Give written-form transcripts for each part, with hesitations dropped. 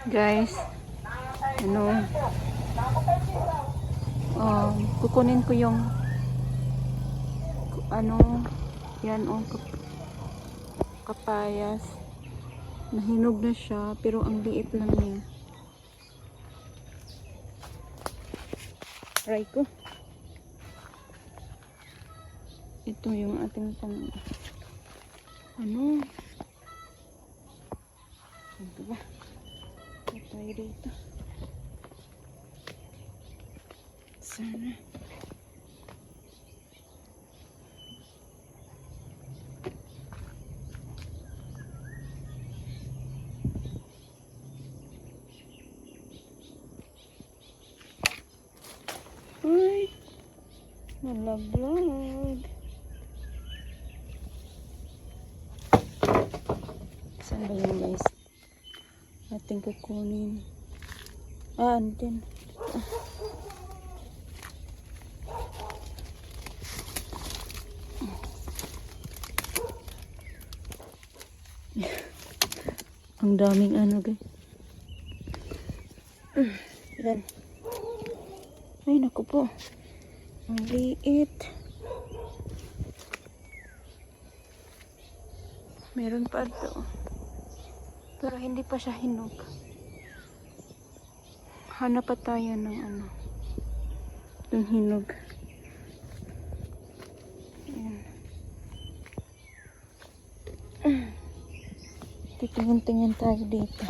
Guys, kukunin ko yung yan kapayas. Nahinog na siya pero ang liit lang niya. Try ko. Ito yung ating ito ba? Ito tayo dito. Sana. Uy! Malaglag. Saan ba yun, guys? Ating kukunin. Andin. Ang daming guys. Yan. Ay, naku po. Ang liit. Meron pa ito. Pero hindi pa siya hinog. Hanap pa tayo ng yung hinog. Ayan. Titingin-tingin tayo dito.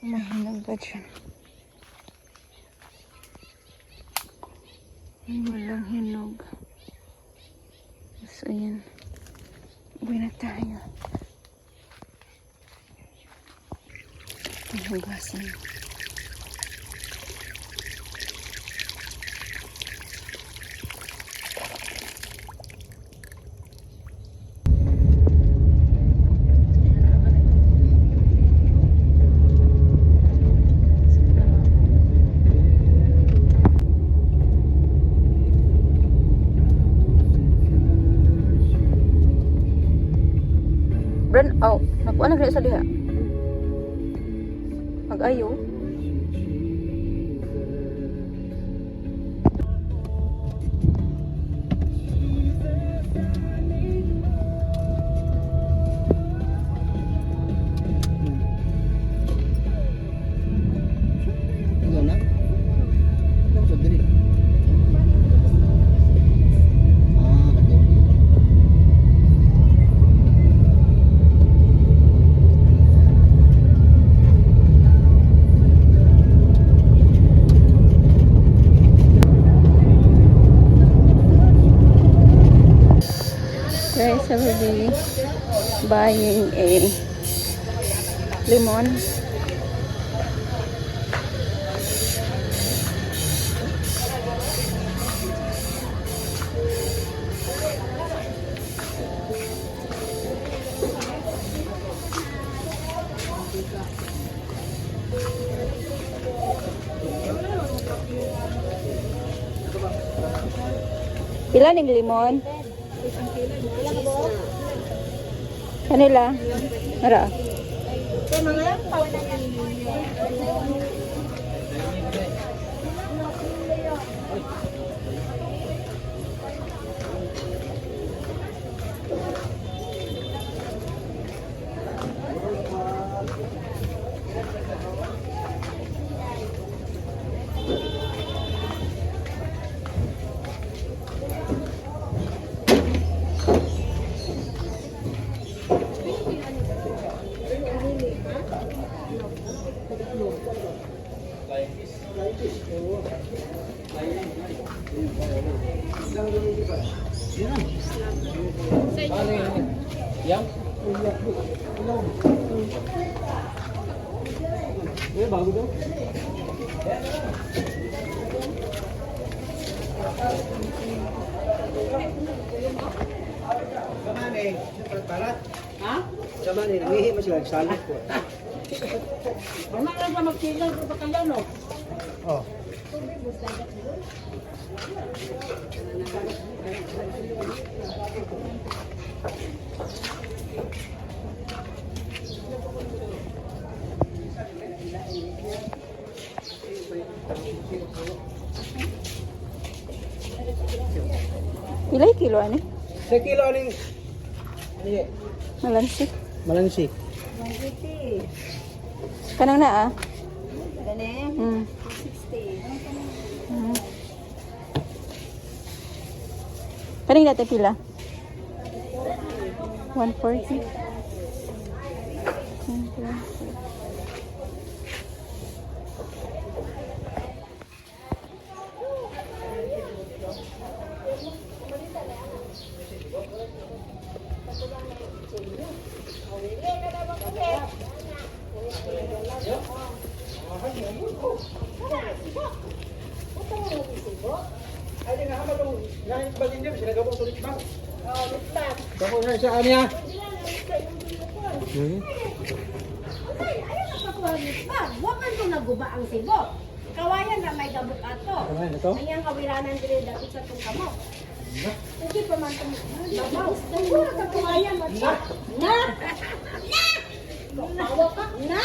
May hinog ba dyan? Walang hinog. So, ayan. Uwi na tayo. Hugasan. Brand out. Nakuha na kaya sa diha. Mag-ayo. Guys, I will be buying a lemon. Pila ning lemon? Kanila? Ara. Yang? Ini bagus dong. Sama nih, barat. Hah? Sama nih, ini masih lagi salib kok. Mana lang sa magkilang sa kanya no? Oh. Pilay kilo ani? Sa kilo aning ano yun? Malansi. Malansi. Kanang na ah. Gani? Hmm. 60. Hmm. Kaning natin pila? 140. Ay, di nga hama tong ngayon ba din sila gabong sulit ba? Oo, lipat. Gabong na siya niya. Wakan ko naguba ang sibo. Kawayan na may gabok ato. Ano ito? Ayang kawiranan din dapat sa tong kamo. Hindi pa man tong babaw. Wala ka kawayan mo. Na! Na! Bawa ka. Na!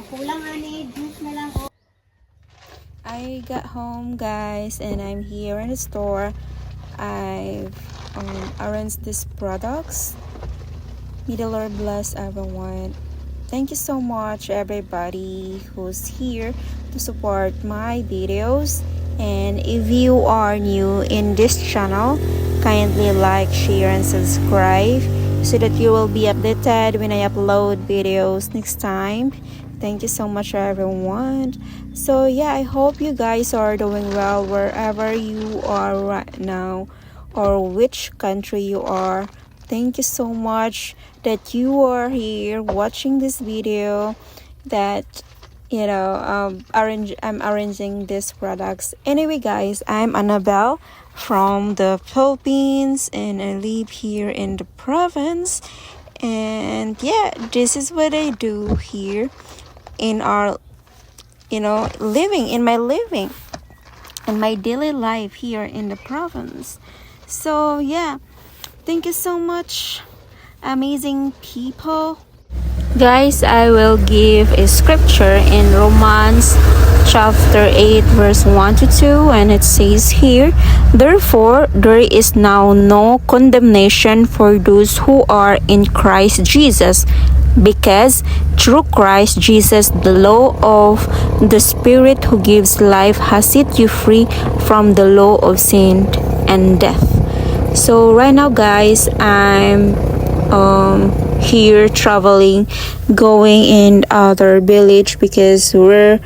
Kulang ani, juice na lang. I got home, guys, and I'm here in the store. I've arranged these products. May the Lord bless everyone. Thank you so much, everybody who's here to support my videos. And if you are new in this channel, kindly like, share, and subscribe so that you will be updated when I upload videos next time. Thank you so much, everyone. So yeah, I hope you guys are doing well wherever you are right now or which country you are. Thank you so much that you are here watching this video, that I'm arranging these products. Anyway, guys, I'm Annabelle from the Philippines, and I live here in the province. And yeah, this is what I do here in our living in my daily life here in the province. So yeah, thank you so much, amazing people. Guys, I will give a scripture in Romans chapter 8 verse 1 to 2, and it says here, therefore there is now no condemnation for those who are in Christ Jesus, because through Christ Jesus the law of the Spirit who gives life has set you free from the law of sin and death. So right now, guys, I'm here traveling, going in other village because we're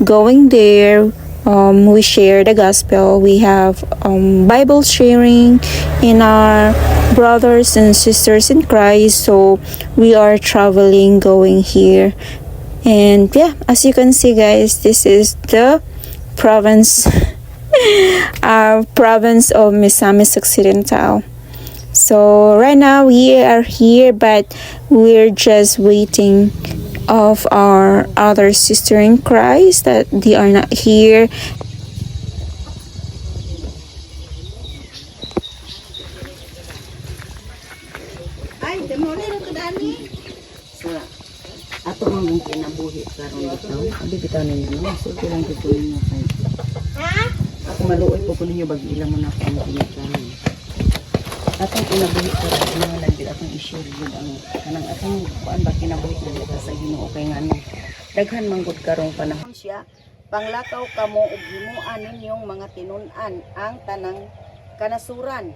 going there. We share the gospel. We have Bible sharing in our brothers and sisters in Christ. So we are traveling, going here. And yeah, as you can see, guys, this is the province, our province of Misamis Occidental. So right now we are here, but we're just waiting of our other sister in Christ that they are not here. Ay, demoli na to dani. Sa ato mong kinabuhi karon bitaw abi bitaw ninyo no so lang ko ninyo kay Ha? ako maluoy po ninyo bag ila mo na ako ang kinabuhi atong kinabuhi karon ano lang gid atong i-share gid ang kanang atong kuan ba kinabuhi na sa Ginoo kay ngano daghan manggod karong panahon siya. Panglakaw kamo ug himuan ninyong mga tinun-an ang tanang kanasuran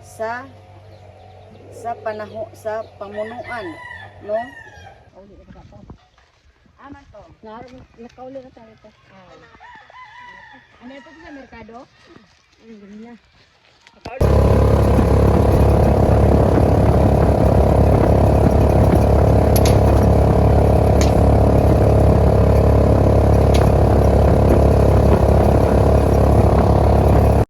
sa pamunuan, no? Aman to. Nakauli na tayo ito. Ano ito sa merkado? Ganyan.